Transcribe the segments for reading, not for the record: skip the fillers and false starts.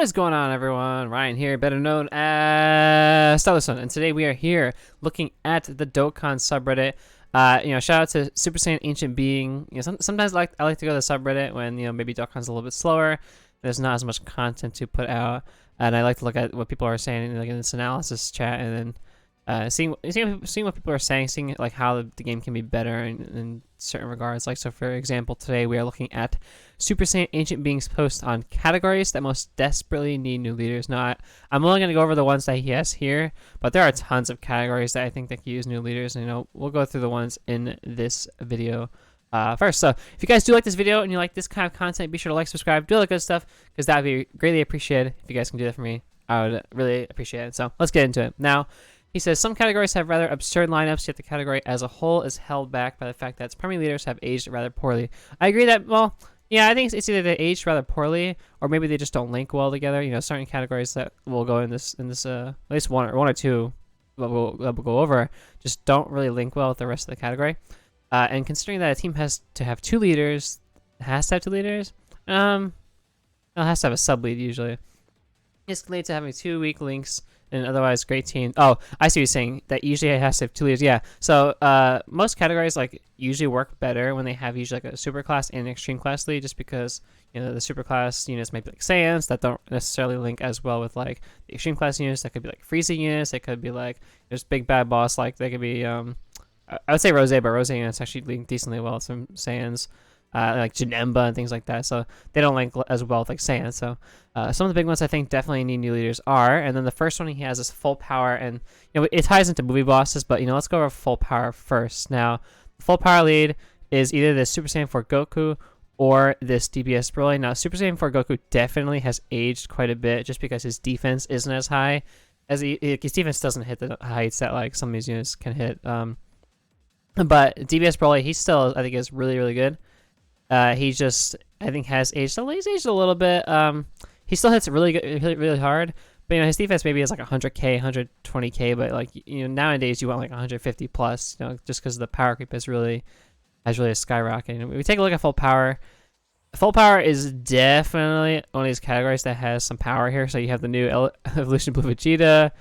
What is going on, everyone? Ryan here, better known as Stellarson, and today we are here looking at the Dokkan subreddit. Shout out to Super Saiyan Ancient Being. Sometimes I like to go to the subreddit when maybe Dokkan's a little bit slower. There's not as much content to put out, and I like to look at what people are saying like in this analysis chat, and then seeing what people are saying, seeing like how the game can be better in certain regards. Like, so for example, today we are looking at Super Saiyan Ancient Being's post on categories that most desperately need new leaders. Now, I'm only going to go over the ones that he has here, but there are tons of categories that I think that can use new leaders, and we'll go through the ones in this video first. So if you guys do like this video and you like this kind of content, be sure to like, subscribe, do all that good stuff, because that would be greatly appreciated. If you guys can do that for me, I would really appreciate it. So let's get into it now. He says, some categories have rather absurd lineups, yet the category as a whole is held back by the fact that its primary leaders have aged rather poorly. I agree that, well, yeah, I think it's either they aged rather poorly, or maybe they just don't link well together. Certain categories that will go in this at least one or two that we'll go over, just don't really link well with the rest of the category. And considering that a team has to have two leaders, it has to have a sub-lead usually. This leads to having two weak links and otherwise great team. Oh, I see what you're saying. That usually it has to have two leaders. Yeah. So most categories usually work better when they have usually a super class and an extreme class lead, just because the super class units might be like Saiyans that don't necessarily link as well with the extreme class units. That could be like Frieza units. That could be there's big bad boss. They could be I would say Rose, but Rose units actually link decently well with some Saiyans. Like Janemba and things like that, so they don't link as well with Saiyan. So some of the big ones I think definitely need new leaders are, and then the first one he has is full power, and it ties into movie bosses, but let's go over full power first. Now, full power lead is either this Super Saiyan 4 Goku or this DBS Broly. Now, Super Saiyan 4 Goku definitely has aged quite a bit, just because his defense isn't as high as his defense doesn't hit the heights that some of these units can hit. But DBS Broly, he still I think is really, really good. He just, I think, has aged. He's aged a little bit. He still hits really good, really, really hard. But his defense maybe is 100k, 120k. But nowadays you want 150 plus. Just because the power creep has really skyrocketed. When we take a look at full power. Full power is definitely one of these categories that has some power here. So you have the new Evolution Blue Vegeta.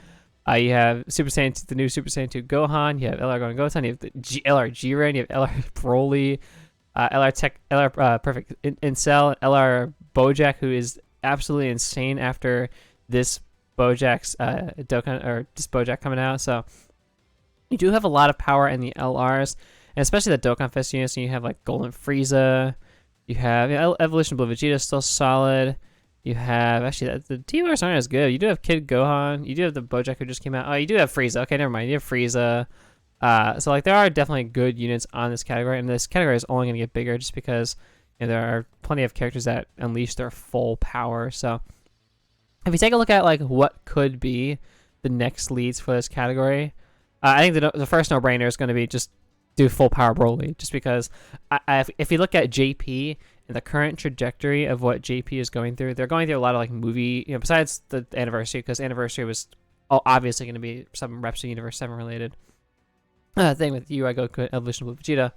You have the new Super Saiyan 2 Gohan. You have LR Going Goten. You have the LR Jiren. You have LR Broly. LR Perfect Incel, LR Bojack, who is absolutely insane after this Bojack's Dokkan, or this Bojack coming out. So you do have a lot of power in the LRs, and especially the Dokkan Fest units. And you have Golden Frieza, you have Evolution Blue Vegeta still solid. You have actually the TVRs aren't as good. You do have Kid Gohan, you do have the Bojack who just came out. Oh, you do have Frieza. Okay, never mind. You have Frieza. So there are definitely good units on this category, and this category is only going to get bigger just because there are plenty of characters that unleash their full power. So if you take a look at what could be the next leads for this category, I think the first no-brainer is going to be just do full power Broly, just because if you look at JP and the current trajectory of what JP is going through, they're going through a lot of movie, besides the anniversary, because anniversary was obviously going to be some Reps of Universe 7 related. Thing with UI Goku Evolution Blue Vegeta.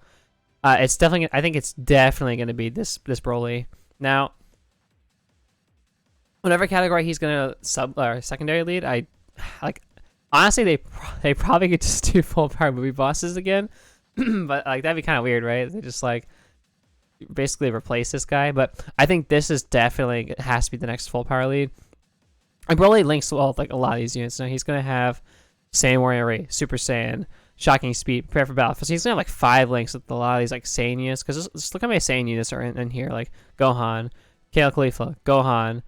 It's definitely, I think it's definitely going to be this Broly. Now, whatever category he's going to secondary lead, honestly they probably could just do full power movie bosses again, but that'd be kind of weird, right? They just basically replace this guy. But I think this is definitely has to be the next full power lead. And Broly links well with a lot of these units. Now he's going to have Saiyan Warrior Ray, Super Saiyan, Shocking Speed, Prepare for Battle. So he's gonna have 5 links with a lot of these Saiyan units. Because just look how many Saiyan units are in here. Gohan, Kale Khalifa, Gohan,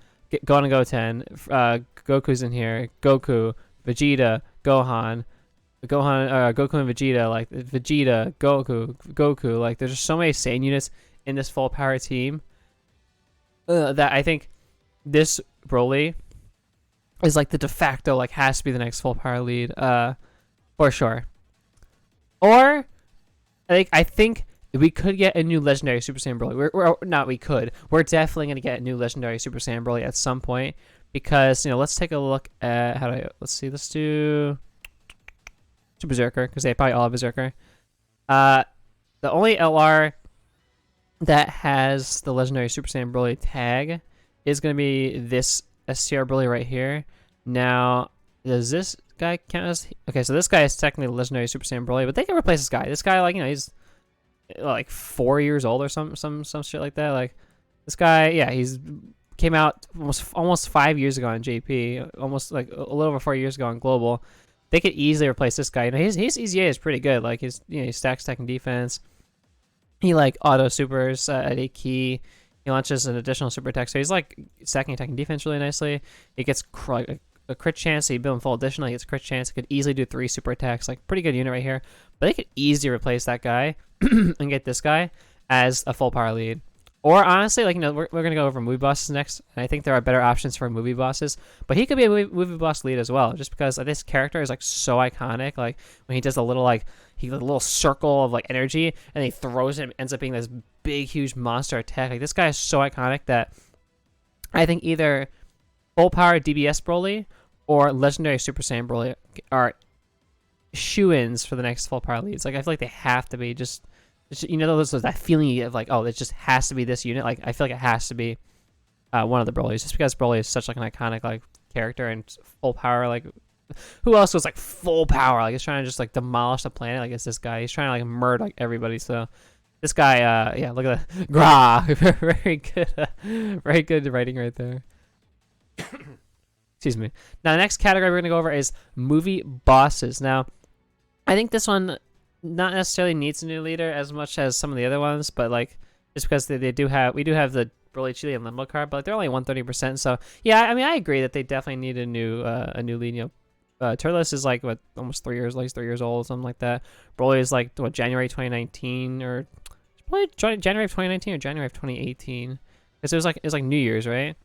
Gohan Goten, Goku's in here, Goku, Vegeta, Goku and Vegeta, Vegeta, Goku. There's just so many Saiyan units in this full power team that I think this Broly is the de facto has to be the next full power lead for sure. Or I think we could get a new legendary Super Saiyan Broly. We're definitely gonna get a new legendary Super Saiyan Broly at some point, because let's take a look at let's do Berserker, because they probably all have Berserker. The only LR that has the legendary Super Saiyan Broly tag is gonna be this STR Broly right here. Now, does this guy count as... Okay, so this guy is technically legendary Super Saiyan Broly, but they can replace this guy. This guy, like, you know, he's like 4 years old or some shit like that. Like, this guy, yeah, he's came out almost 5 years ago on JP, almost like a little over 4 years ago on Global. They could easily replace this guy. You know, his EZA is pretty good. Like, his, you know, he stacks tech and defense. He like auto supers at a key. He launches an additional super attack, so he's like stacking attack and defense really nicely. He gets a crit chance, so you build him full additional. He gets crit chance. He could easily do 3 super attacks. Like, pretty good unit right here. But they could easily replace that guy and get this guy as a full power lead. Or honestly, like, you know, we're gonna go over movie bosses next, and I think there are better options for movie bosses. But he could be a movie boss lead as well, just because this character is like so iconic. Like when he does a little a little circle of like energy, and he throws it, ends up being this big, huge monster attack. Like, this guy is so iconic that I think either full power DBS Broly or legendary Super Saiyan Broly are shoo-ins for the next full power leads. Like, I feel like they have to be just you know, there's that feeling of like, oh, it just has to be this unit. Like, I feel like it has to be one of the Brolys, just because Broly is such like an iconic like character and full power. Like, who else was like full power? Like, he's trying to just like demolish the planet. Like, it's this guy. He's trying to like murder like everybody. So this guy, yeah, look at that, Gra, very good writing right there. Excuse me. Now, the next category we're gonna go over is movie bosses. Now, I think this one not necessarily needs a new leader as much as some of the other ones, but like just because we do have the Broly, Chili, and Limbo card, but like, they're only 130%. So yeah, I mean, I agree that they definitely need a new lead. You know, Turles is like what, almost 3 years, like 3 years old, something like that. Broly is like what, January 2019 or probably January of 2019 or January of 2018, because it was like New Year's, right?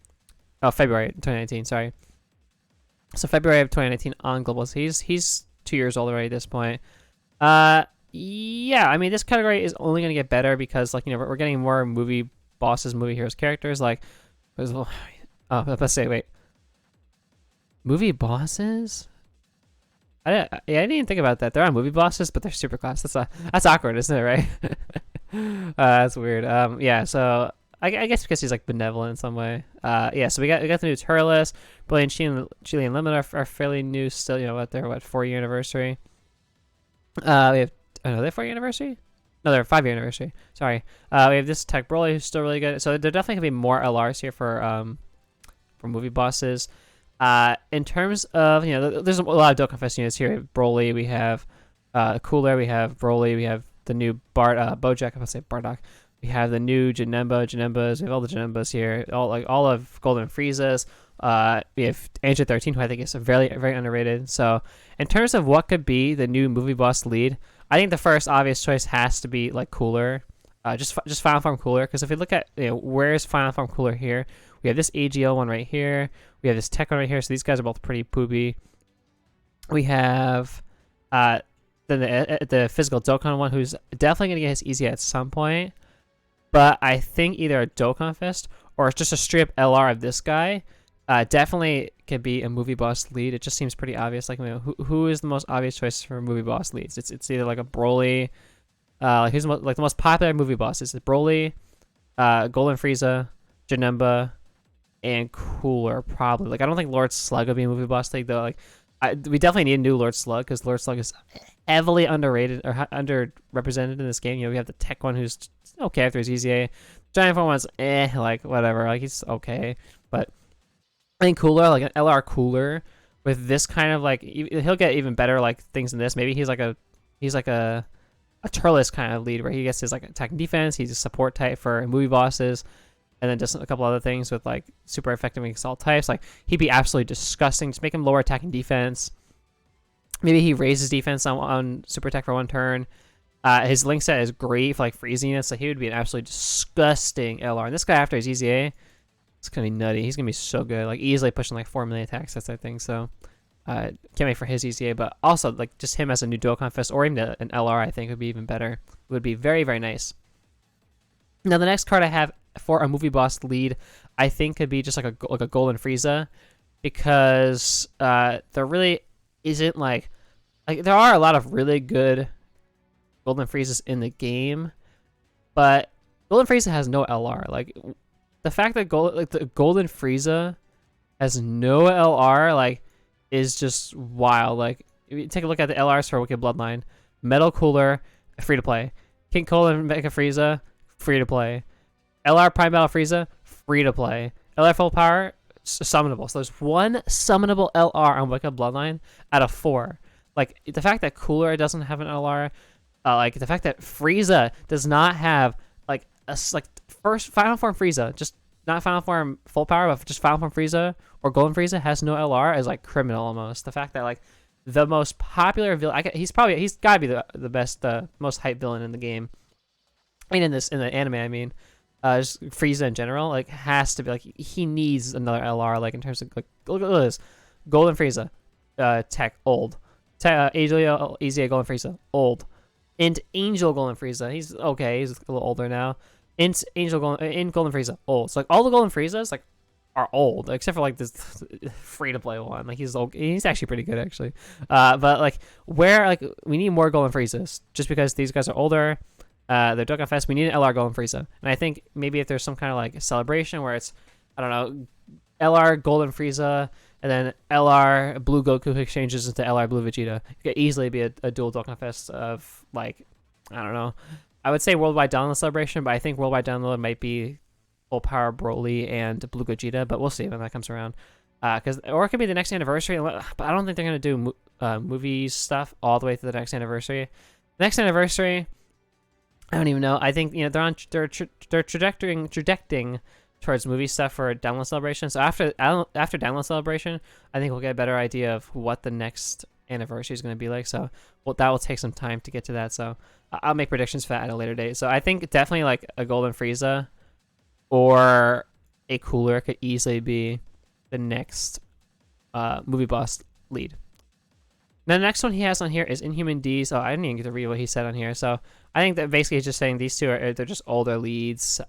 Oh, February 2019. Sorry. So February of 2019 on Global. So he's 2 years old already at this point. Yeah, I mean, this category is only gonna get better because, like, you know, we're getting more movie bosses, movie heroes characters. Like, let's say, wait, movie bosses? Yeah, I didn't even think about that. They're on movie bosses, but they're super class. That's awkward, isn't it? Right? That's weird. Yeah. So I guess because he's like benevolent in some way. Yeah. So we got the new Turles, Broly, and Chili and Limit are fairly new still. You know what? They're 4-year anniversary. We have their 4-year anniversary? No, they're 5-year anniversary. Sorry. We have this Tech Broly who's still really good. So there definitely gonna be more LRs here for movie bosses. In terms of, you know, there's a lot of Dokkan Fest units here. We have Broly, we have Cooler, we have Broly, we have the new Bojack. I would say Bardock. We have the new Janembas. We have all the Janembas here. All of Golden Frieza's. We have Android 13, who I think is very, very underrated. So, in terms of what could be the new movie boss lead, I think the first obvious choice has to be like Cooler, just Final Form Cooler. Because if you look at, you know, where's Final Form Cooler here, we have this AGL one right here. We have this Tech one right here. So these guys are both pretty poopy. We have then the physical Dokkan one, who's definitely gonna get his easy at some point. But I think either a Dokkan Fest or just a straight up LR of this guy definitely can be a movie boss lead. It just seems pretty obvious. Like, you know, who is the most obvious choice for movie boss leads? It's either like a Broly, like who's the most popular movie bosses? It's Broly, Golden Frieza, Janemba, and Cooler probably. Like, I don't think Lord Slug would be a movie boss lead though. Like, we definitely need a new Lord Slug because Lord Slug is heavily underrated or underrepresented in this game. You know, we have the Tech one who's okay after his EZA. Giant Form one's like whatever. Like, he's okay, but I think Cooler, like an LR Cooler, with this kind of like, he'll get even better like things than this. Maybe he's like a Turles kind of lead where he gets his like attack and defense. He's a support type for movie bosses, and then just a couple other things with like super effective against all types. Like, he'd be absolutely disgusting. Just make him lower attack and defense. Maybe he raises defense on super attack for 1 turn. His link set is great for like Frieza units, so he would be an absolutely disgusting LR. And this guy, after his EZA, it's gonna be nutty. He's gonna be so good, like easily pushing like 4 million attacks. That's that thing. So can't wait for his EZA, but also like just him as a new Dokkan Fest or even an LR, I think would be even better. It would be very, very nice. Now the next card I have for a movie boss lead, I think could be just like a Golden Frieza, because there really isn't like there are a lot of really good Golden Friezas in the game, but Golden Frieza has no LR. Like, the fact that the Golden Frieza has no LR, like, is just wild. Like, if you take a look at the LRs for Wicked Bloodline. Metal Cooler, free to play. King Cole and Mecha Frieza, free to play. LR Prime Battle Frieza, free to play. LR Full Power, summonable. So there's one summonable LR on Wicked Bloodline out of 4. Like, the fact that Cooler doesn't have an LR, like, the fact that Frieza does not have, like, first Final Form Frieza, just not Final Form Full Power, but just Final Form Frieza or Golden Frieza has no LR is, like, criminal almost. The fact that, like, the most popular villain, he's got to be the best, most hype villain in the game. I mean, in the anime, I mean, just Frieza in general, like, has to be, like, he needs another LR, like, in terms of, like, look at this, Golden Frieza, tech old, Easy Golden Frieza old, Int Angel Golden Frieza, he's okay, he's a little older now, Int Golden Frieza old. So like all the Golden Friezas like are old, except for like this free-to-play one. Like he's actually pretty good actually. But like we need more Golden Friezas just because these guys are older. They're Dokkan Fest. We need an LR Golden Frieza, and I think maybe if there's some kind of like celebration where it's, I don't know, LR Golden Frieza and then LR Blue Goku exchanges into LR Blue Vegeta, it could easily be a dual Dokkan Fest of like, I don't know. I would say worldwide download celebration, but I think worldwide download might be Full Power Broly and Blue Gogeta, but we'll see when that comes around. Or it could be the next anniversary, but I don't think they're gonna do movie stuff all the way to the next anniversary. Next anniversary, I don't even know. I think they're trajecting towards movie stuff for download celebration. So after download celebration, I think we'll get a better idea of what the next anniversary is going to be like. So that will take some time to get to that. So I'll make predictions for that at a later date. So I think definitely like a Golden Frieza or a Cooler could easily be the next movie boss lead. Now, the next one he has on here is Inhuman D. So I didn't even get to read what he said on here. So I think that basically he's just saying these two they're just older leads.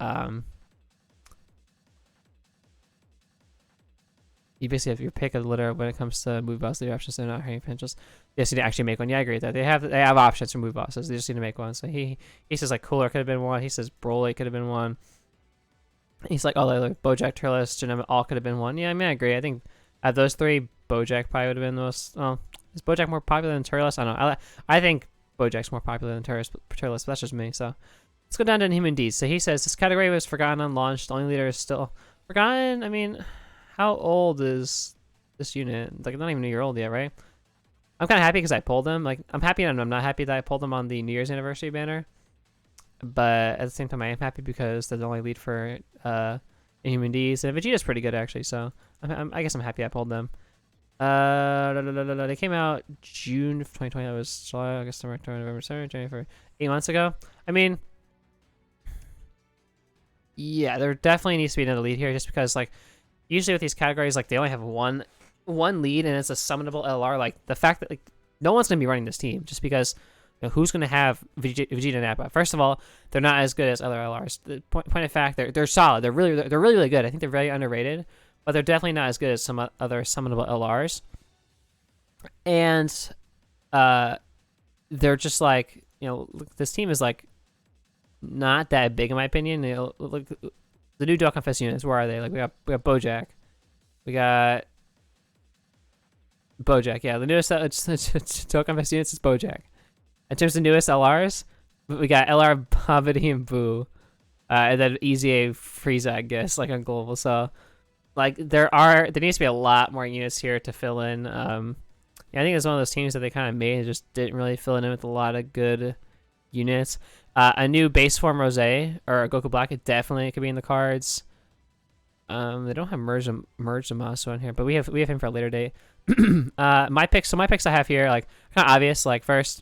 You basically have your pick of the litter when it comes to movie boss leader options. They're not hiring potentials. They just need to actually make one. Yeah, I agree with that. They have options for movie bosses. They just need to make one. So he says like Cooler could have been one. He says Broly could have been one. He's like, oh, like Bojack, Turles, Janema all could have been one. Yeah, I mean, I agree. I think out of those three, Bojack probably would have been the most. Oh, is Bojack more popular than Turles? I don't know. I think Bojack's more popular than Turles, but that's just me. So let's go down to Inhuman D. So he says this category was forgotten on launch. The only leader is still forgotten. I mean, how old is this unit? Like, not even a year old yet, right? I'm kind of happy because I pulled them. Like, I'm happy and I'm not happy that I pulled them on the New Year's anniversary banner. But at the same time, I am happy because they're the only lead for Inhuman D's. And Vegeta's pretty good, actually. So I guess I'm happy I pulled them. They came out June of 2020. That was July, August, September, October, November, December, January, 8 months ago. I mean, yeah, there definitely needs to be another lead here just because, like, usually with these categories, like, they only have one lead and it's a summonable LR. Like, the fact that, like, no one's going to be running this team just because, who's going to have Vegeta and Nappa? First of all, they're not as good as other LRs. The point of fact, they're solid. They're really good. I think they're very underrated, but they're definitely not as good as some other summonable LRs. And they're just like, this team is like not that big in my opinion. Look, the new Dokkan Fest units, where are they? Like we got Bojack, we got Bojack. Yeah, the newest Dokkan Fest units is Bojack. In terms of newest LRs, we got LR Babidi and Boo, and then Easy A Frieza, I guess, like on global. So, like there needs to be a lot more units here to fill in. Yeah, I think it's one of those teams that they kind of made and just didn't really fill in with a lot of good units. A new base form Rose or Goku Black, it definitely could be in the cards. They don't have merge Zamasu on here, but we have him for a later date. My picks I have here, like kind of obvious. Like first,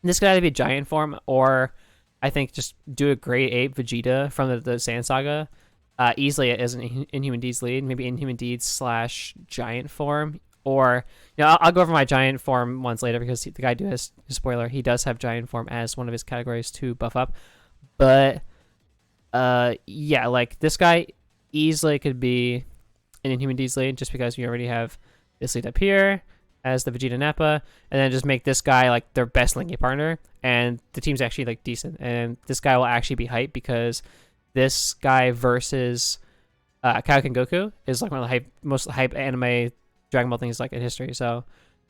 this could either be giant form or I think just do a grade 8 Vegeta from the Saiyan Saga. Easily it is an Inhuman D's lead, maybe Inhuman D's / giant form. Or, I'll go over my giant form ones later because the guy spoiler, he does have giant form as one of his categories to buff up. But, yeah, like this guy easily could be an Inhuman D's lead just because you already have this lead up here as the Vegeta Nappa, and then just make this guy like their best linking partner, and the team's actually like decent, and this guy will actually be hyped because this guy versus Kaioken Goku is like one of the most hype anime Dragon Ball things like in history. So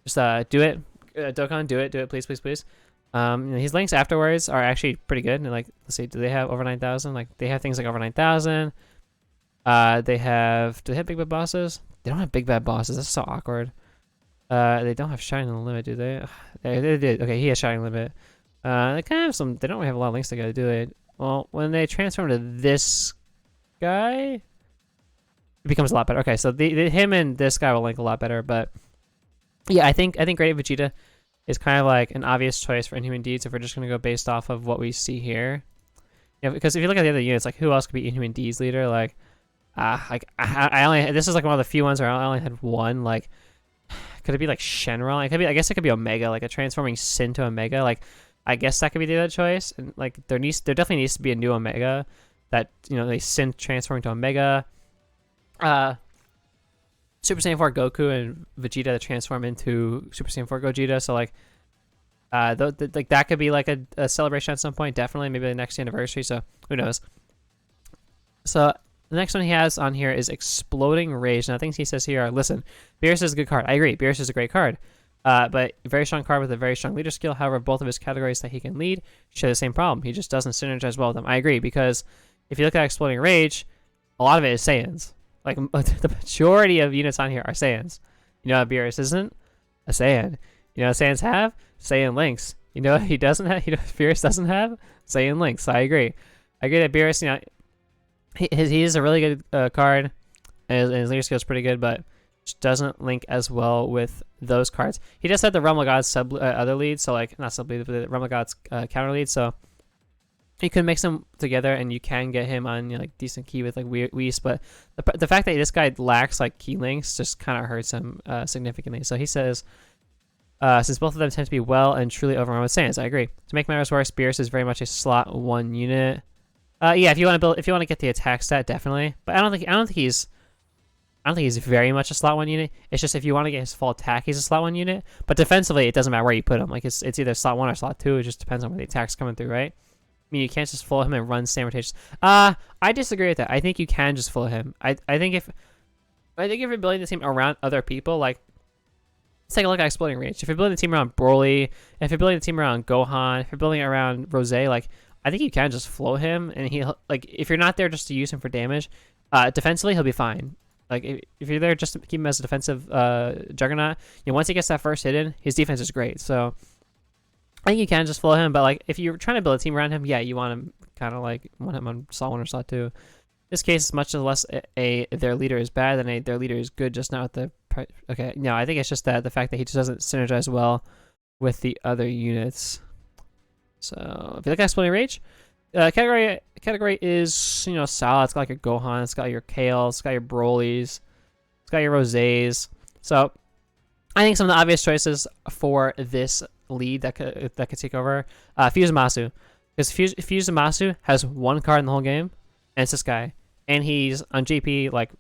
just do it, Dokkan, do it, please, please, please. His links afterwards are actually pretty good. And like, let's see, do they have over 9,000? Like they have things like over 9,000. Do they have big bad bosses? They don't have big bad bosses. That's so awkward. They don't have Shining Limit, do they? They did. Okay, he has Shining Limit. They kind of have some. They don't really have a lot of links together, do they? Well, when they transform to this guy, it becomes a lot better. Okay, so him and this guy will link a lot better. But yeah, I think Great Vegeta is kind of like an obvious choice for Inhuman D. So if we're just gonna go based off of what we see here, yeah. Because if you look at the other units, like who else could be Inhuman D's leader? Like, I only. This is like one of the few ones where I only had one. Like, could it be like Shenron? It could be. I guess it could be Omega, like a transforming Sin to Omega. Like, I guess that could be the other choice. And like, there definitely needs to be a new Omega that they Sin transforming to Omega. Super Saiyan 4 Goku and Vegeta to transform into Super Saiyan 4 Gogeta. So like, like that could be like a celebration at some point. Definitely, maybe the next anniversary. So who knows? So the next one he has on here is Exploding Rage. Now things he says here are, listen, Beerus is a good card. I agree. Beerus is a great card. But a very strong card with a very strong leader skill. However, both of his categories that he can lead share the same problem. He just doesn't synergize well with them. I agree, because if you look at Exploding Rage, a lot of it is Saiyans. Like, the majority of units on here are Saiyans. You know what Beerus isn't? A Saiyan. You know what Saiyans have? Saiyan Links. You know what he doesn't have? You know what Beerus doesn't have? Saiyan Links. I agree. I agree that Beerus, he is a really good card, and his leader skill is pretty good, but just doesn't link as well with those cards. He just had the Realm of Gods other lead, so like, not sub lead, but the Realm of Gods counter lead, so you can mix them together and you can get him on like decent key with like Whis, but the fact that this guy lacks like key links just kind of hurts him significantly. So he says, since both of them tend to be well and truly overrun with Saiyans, I agree. To make matters worse, Beerus is very much a slot 1 unit. Yeah, if you want to get the attack stat, definitely. But I don't think he's very much a slot 1 unit. It's just if you want to get his full attack, he's a slot 1 unit. But defensively, it doesn't matter where you put him. Like it's either slot 1 or slot 2. It just depends on where the attack's coming through, right? I mean, you can't just follow him and run Sand Rotations. I disagree with that. I think you can just follow him. I think if you're building the team around other people, like, let's take a look at Exploding Rage. If you're building the team around Broly, if you're building the team around Gohan, if you're building it around Rose, like, I think you can just flow him, and he'll, like, if you're not there just to use him for damage, defensively he'll be fine. Like, if you're there just to keep him as a defensive juggernaut, once he gets that first hit in, his defense is great. So I think you can just flow him, but like if you're trying to build a team around him, yeah, you want him kind of like want him on slot 1 or slot 2. In this case, much less their leader is bad than their leader is good, just not with the okay. No, I think it's just that the fact that he just doesn't synergize well with the other units. So if you look at Exploding Rage, category is solid. It's got like your Gohan, it's got your Kale, it's got your Brolys, it's got your Rosés. So I think some of the obvious choices for this lead that could take over, Fuse Zamasu, because Fuse Zamasu has 1 card in the whole game, and it's this guy, and he's on GP like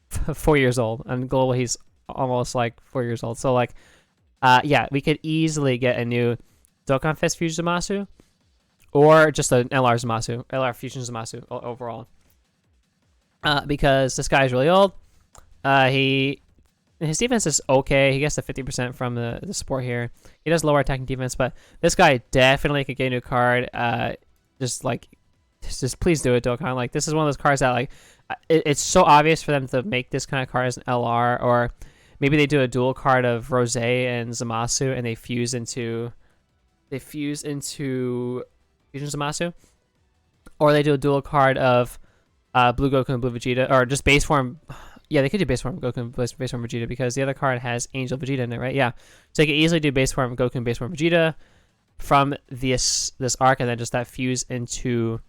4 years old, on global he's almost like 4 years old. So like, yeah, we could easily get a new Dokkan Fest Fuse Zamasu, or just an LR Zamasu, LR Fusion Zamasu overall, because this guy is really old. His defense is okay. He gets the 50% from the support here. He does lower attacking defense, but this guy definitely could get a new card. Just please do it, Dokkan. Like, this is one of those cards that like it's so obvious for them to make this kind of card as an LR, or maybe they do a dual card of Rose and Zamasu, and they fuse into Fusion Zamasu, or they do a dual card of Blue Goku and Blue Vegeta, or just base form. Yeah, they could do base form Goku and base form Vegeta, because the other card has Angel Vegeta in it, right? Yeah, so you could easily do base form Goku and base form Vegeta from this arc, and then just that fuse into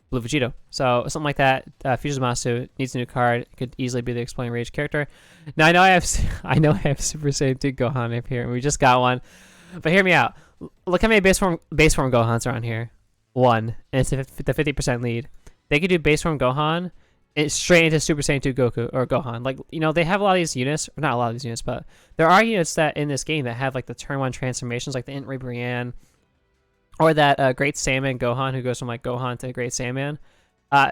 Blue Vegeta. So something like that. Fusion Zamasu needs a new card. It could easily be the Exploding Rage character. Now I know I have Super Saiyan 2 Gohan up here, and we just got one. But hear me out. Look how many base form Gohans are on here. 1, and it's the 50% lead. They could do base form Gohan. It's straight into Super Saiyan 2 Goku or Gohan. Like, they have a lot of these units, or not a lot of these units, but there are units that in this game that have like the turn 1 transformations, like the Int Brienne, or that Great Saiyaman Gohan, who goes from like Gohan to Great Saiyaman.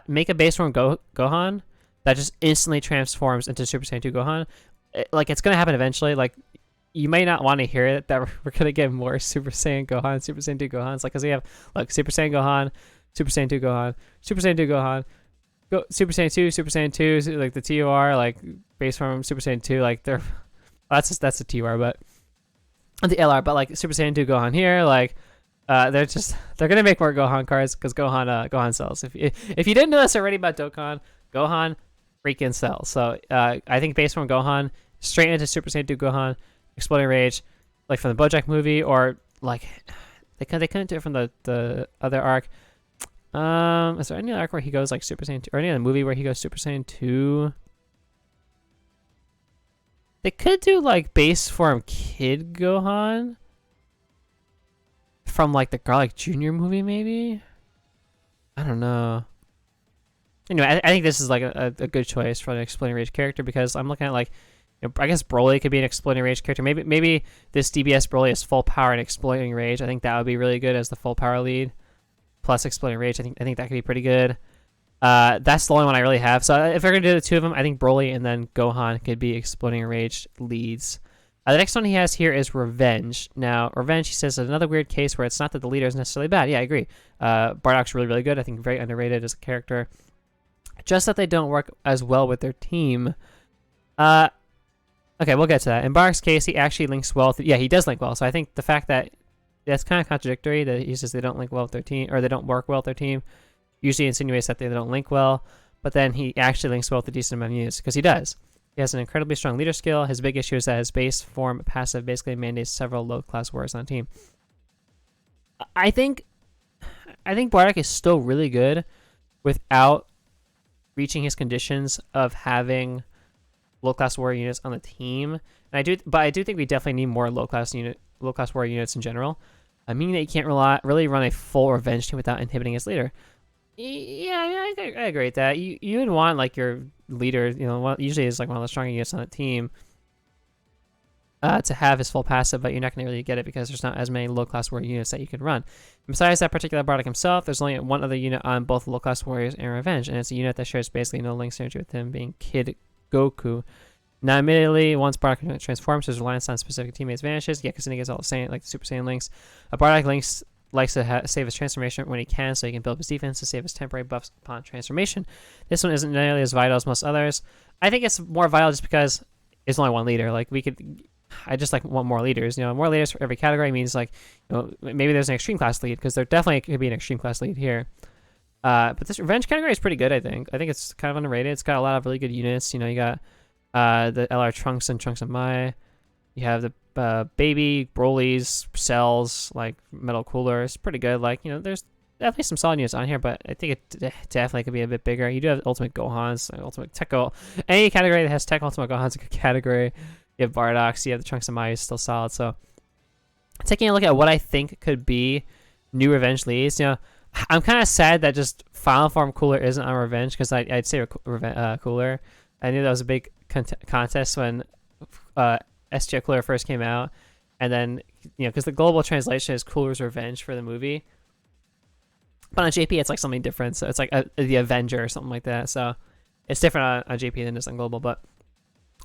Make a base form Gohan, that just instantly transforms into Super Saiyan 2 Gohan. Like, it's gonna happen eventually. Like, you may not want to hear it that we're gonna get more Super Saiyan Gohan, Super Saiyan 2 Gohans. Like, cause we have like Super Saiyan Gohan, Super Saiyan 2 Gohan, Super Saiyan 2 Gohan, Super Saiyan 2, Super Saiyan 2, like the TUR, like base form Super Saiyan 2, like they're that's the TUR, but the LR, but like Super Saiyan 2 Gohan here, like they're gonna make more Gohan cards because Gohan sells. If you didn't know this already about Dokkan, Gohan freaking sells. So I think base form Gohan straight into Super Saiyan 2 Gohan, Exploding Rage, like from the BoJack movie, or like they couldn't do it from the other arc. Is there any arc where he goes like Super Saiyan 2, or any other movie where he goes Super Saiyan 2? They could do like base form Kid Gohan from like the Garlic Jr. movie, maybe. I don't know. Anyway, I think this is like a good choice for an Exploding Rage character because I'm looking at like, I guess Broly could be an Exploding Rage character. Maybe this DBS Broly is full power and Exploding Rage. I think that would be really good as the full power lead plus Exploding Rage. I think that could be pretty good. That's the only one I really have. So if we're gonna do the two of them, I think Broly and then Gohan could be Exploding Rage leads. The next one he has here is Revenge. Now, Revenge, he says, is another weird case where it's not that the leader is necessarily bad. Yeah, I agree. Bardock's really, really good. I think very underrated as a character. Just that they don't work as well with their team. Okay, we'll get to that. In Bardock's case, he actually links well. Yeah, he does link well. So I think the fact that that's kind of contradictory that he says they don't link well with their team, or they don't work well with their team, usually insinuates that they don't link well. But then he actually links well with a decent amount of units because he does. He has an incredibly strong leader skill. His big issue is that his base form passive basically mandates several low-class warriors on the team. I think Bardock is still really good without reaching his conditions of having low-class warrior units on the team. And I do think we definitely need more low-class warrior units in general. Meaning that you can't really run a full revenge team without inhibiting his leader. Yeah, I mean, I agree with that. You would want like your leader, usually is like one of the stronger units on the team, to have his full passive, but you're not going to really get it because there's not as many low-class warrior units that you can run. And besides that particular Bardock himself, there's only one other unit on both low-class warriors and Revenge, and it's a unit that shares basically no link synergy with him, being Kid Goku. Now, admittedly, once Bardock transforms, his reliance on specific teammates vanishes. Yeah, because then he gets all the same, like the Super Saiyan links. Bardock likes to save his transformation when he can, so he can build his defense to save his temporary buffs upon transformation. This one isn't nearly as vital as most others. I think it's more vital just because it's only one leader. Like I just like want more leaders. More leaders for every category means like, maybe there's an extreme class lead because there definitely could be an extreme class lead here. But this Revenge category is pretty good. I think it's kind of underrated. It's got a lot of really good units. You got the LR Trunks and Mai. You have the Baby, Broly's, Cells, like Metal Cooler. It's pretty good. Like, there's definitely some solid units on here, but I think it definitely could be a bit bigger. You do have Ultimate Gohans, Ultimate Tech any category that has Tech Ultimate Gohan's a good category. You have Bardock, you have the Trunks of Mai is still solid. So taking a look at what I think could be new Revenge leads, I'm kind of sad that just Final Form Cooler isn't on Revenge because I'd say Cooler. I knew that was a big contest when SGF Cooler first came out, and then because the global translation is Cooler's Revenge for the movie, but on JP it's like something different, so it's like the Avenger or something like that. So it's different on JP than it is on global. But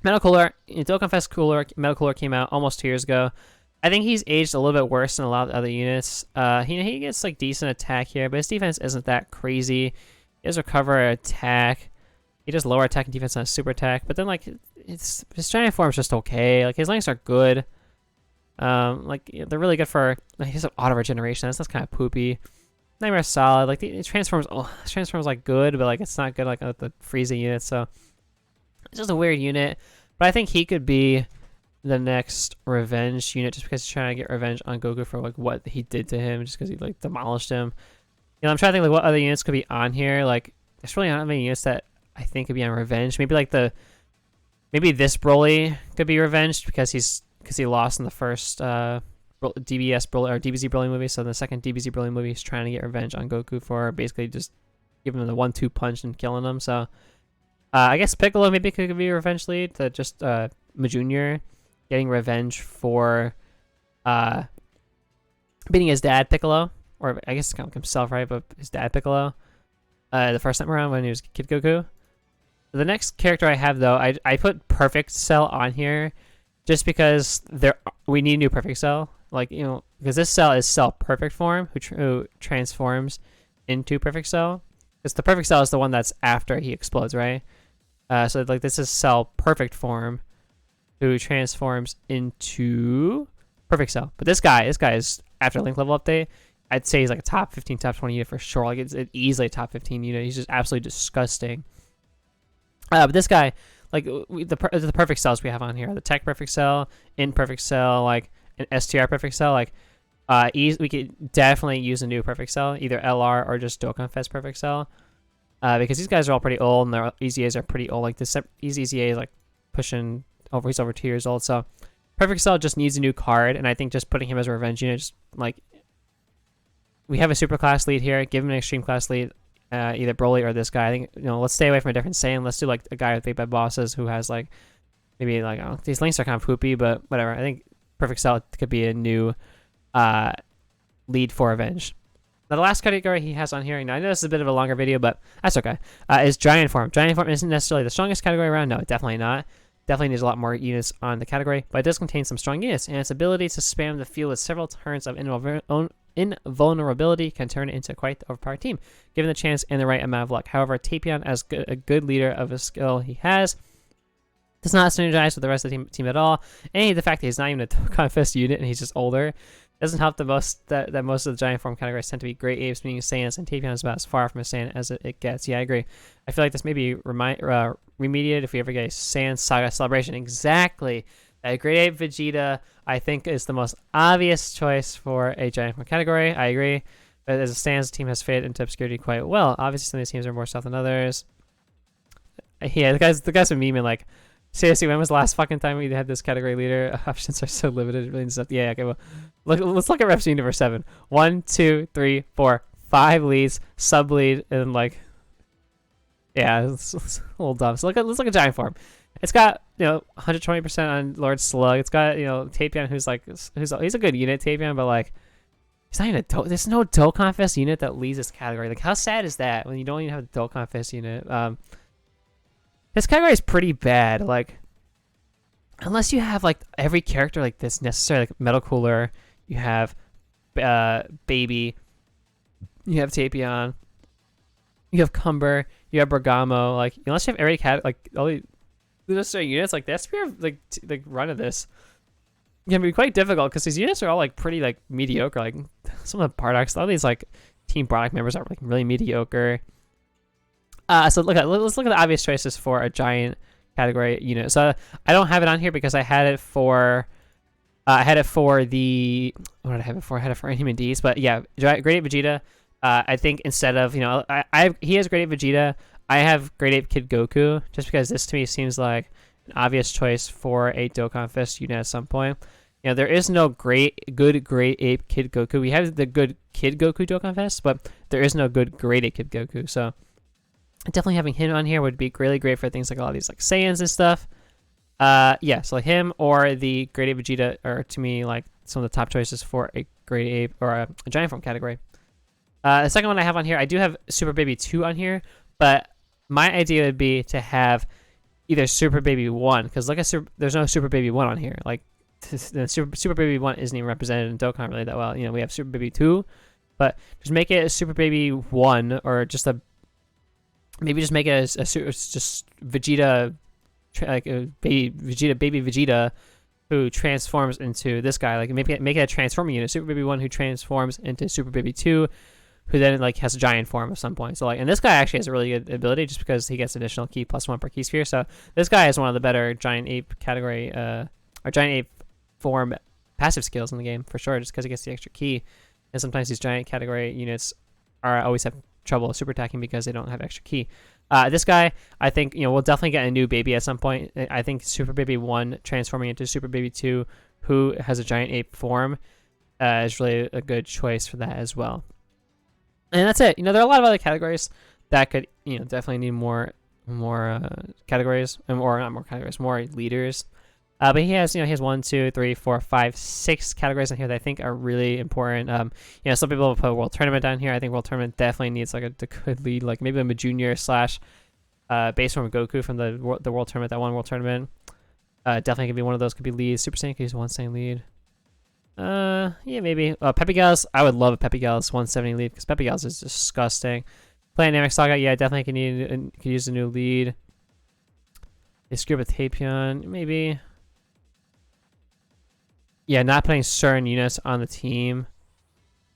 Metal Cooler, Dokkan Fest Cooler, Metal Cooler came out almost 2 years ago. I think he's aged a little bit worse than a lot of the other units. He gets like decent attack here, but his defense isn't that crazy. He does recover attack. He does lower attack and defense on super attack, but then like his giant form is just okay. Like his links are good. They're really good for he has auto regeneration. That's kind of poopy. Nightmare's solid. Like it transforms like good, but like it's not good like the Frieza unit. So it's just a weird unit. But I think he could be the next Revenge unit just because he's trying to get revenge on Goku for like what he did to him, just because he like demolished him. I'm trying to think like what other units could be on here. Like there's really not many units that I think could be on Revenge. Maybe this Broly could be revenged because he lost in the first DBS Broly or DBZ Broly movie. So the second DBZ Broly movie, he's trying to get revenge on Goku for basically just giving him the 1-2 punch and killing him. So I guess Piccolo maybe could be a revenge lead. That just Junior getting revenge for beating his dad Piccolo, or I guess it's kind of himself, right? But his dad Piccolo, the first time around when he was Kid Goku. The next character I have though, I put Perfect Cell on here just because we need a new Perfect Cell. Like, you know, because this cell is Cell Perfect form, who transforms into Perfect Cell. Because the Perfect Cell is the one that's after he explodes, right? So like this is Cell Perfect form, who transforms into Perfect Cell. But this guy is after Link level update. I'd say he's like a top 15, top 20 unit for sure. Like it's easily a top 15 unit. He's just absolutely disgusting. But this guy, like the perfect cells we have on here, the Tech Perfect Cell, Imperfect Cell, like an STR Perfect Cell, like we could definitely use a new Perfect Cell, either LR or just Dokkan Fest Perfect Cell, because these guys are all pretty old and their EZAs are pretty old. Like this EZA is like pushing over, he's over 2 years old, so Perfect Cell just needs a new card, and I think just putting him as a revenge unit, just like we have a super class lead here, give him an extreme class lead. Either Broly or this guy. I think, you know, let's stay away from a different Saiyan. Let's do like a guy with big bad bosses who has like maybe like, oh, these links are kind of poopy, but whatever. I think Perfect Cell could be a new lead for Revenge. Now, the last category he has on here, and I know this is a bit of a longer video, but that's okay, is Giant Form. Giant Form isn't necessarily the strongest category around. No, definitely not. Definitely needs a lot more units on the category, but it does contain some strong units, and its ability to spam the field with several turns of invulnerability can turn it into quite the overpowered team, given the chance and the right amount of luck. However, Tapion, as a good leader of a skill he has, does not synergize with the rest of the team at all. And the fact that he's not even a Dokkan Fest unit and he's just older doesn't help the most that most of the Giant Form categories tend to be Great Apes, meaning Saiyans, and Tapion is about as far from a Saiyan as it gets. Yeah, I agree. I feel like this may be remediated if we ever get a Saiyan Saga Celebration. Exactly. Great Ape Vegeta, I think, is the most obvious choice for a Giant Form category. I agree. But as it stands, the team has faded into obscurity quite well. Obviously, some of these teams are more stealth than others. Yeah, the guys are memeing like, seriously, when was the last fucking time we had this category leader? Options are so limited. Really stuff. Yeah, okay, well, let's look at Reps Universe 7. 1, 2, 3, 4, 5 leads, sub lead, and like, yeah, it's a little dumb. So let's look at Giant Form. It's got, you know, 120% on Lord Slug. It's got, you know, Tapion, who's he's a good unit, Tapion, but like, he's not even there's no Dokkan Fest unit that leads this category. Like, how sad is that when you don't even have a Dokkan Fest unit? This category is pretty bad. Like, unless you have like every character like this necessary, like Metal Cooler, you have Baby, you have Tapion, you have Cumber, you have Bergamo. Like, unless you have every like all the necessary units, like the SPR like run of this can be quite difficult because these units are all like pretty like mediocre. Like some of the Bardocks, a lot of these like Team Bardock members are like really mediocre. So let's look at the obvious choices for a giant category unit. So I don't have it on here because I had it for the what did I have it for? I had it for Inhuman D's. But yeah, Great Ape Vegeta. I think instead of, you know, he has Great Ape Vegeta. I have Great Ape Kid Goku just because this to me seems like an obvious choice for a Dokkan Fest unit at some point. You know, there is no good Great Ape Kid Goku. We have the good Kid Goku Dokkan Fest, but there is no good Great Ape Kid Goku. So definitely having him on here would be really great for things like a lot of these like Saiyans and stuff. Yeah, so like him or the Great Ape Vegeta are to me like some of the top choices for a Great Ape or a Giant Form category. The second one I have on here, I do have Super Baby 2 on here, but my idea would be to have either Super Baby 1, because there's no Super Baby 1 on here. Like, the Super Baby 1 isn't even represented in Dokkan really that well. You know, we have Super Baby 2, but just make it a Super Baby 1, or just maybe just make it as just Vegeta, like a baby Vegeta, who transforms into this guy. Like, make it a transforming unit. Super Baby 1 who transforms into Super Baby 2, who then like has a giant form at some point. So like, and this guy actually has a really good ability just because he gets additional ki +1 per ki sphere. So this guy is one of the better giant ape category or giant ape form passive skills in the game for sure, just because he gets the extra ki. And sometimes these giant category units always have trouble super attacking because they don't have extra ki. This guy, I think, you know, we'll definitely get a new baby at some point. I think Super Baby 1 transforming into Super Baby 2, who has a giant ape form, is really a good choice for that as well. And that's it. You know, there are a lot of other categories that could, you know, definitely need more categories, or not more categories, more leaders. But he has 1, 2, 3, 4, 5, 6 categories in here that I think are really important. You know, some people will put World Tournament down here. I think World Tournament definitely needs like a good lead, like maybe I'm a junior / base form Goku from the world tournament, that one world tournament. Definitely could be one of those. Could be lead. Super Saiyan could use 170 lead. Yeah, maybe. Peppy Gals. I would love a Peppy Gals 170 lead because Peppy Gals is disgusting. Playing Namek Saga, yeah, definitely could use a new lead. They screw up a Tapion, maybe. Yeah, not putting certain units on the team.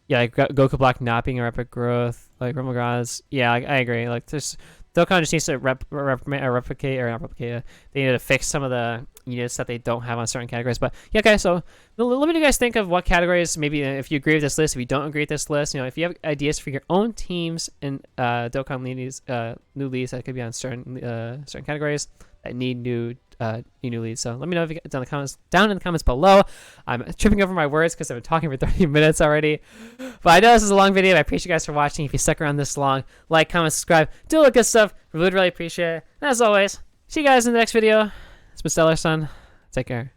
Yeah, like Goku Black not being a Epic Growth, like Romogods. Yeah, I agree. Like, this Dokkan just needs to replicate, or not replicate. They need to fix some of the units that they don't have on certain categories. But yeah, okay. So let me know, guys, think of what categories. Maybe if you agree with this list, if you don't agree with this list, if you have ideas for your own teams and Dokkan leads, new leads that could be on certain categories that need new leads. So let me know if you get down in the comments below. I'm tripping over my words because I've been talking for 30 minutes already. But I know this is a long video. I appreciate you guys for watching. If you stuck around this long, like, comment, subscribe, do all the good stuff. We would really appreciate it. And as always, see you guys in the next video. It's been Stellar Son. Take care.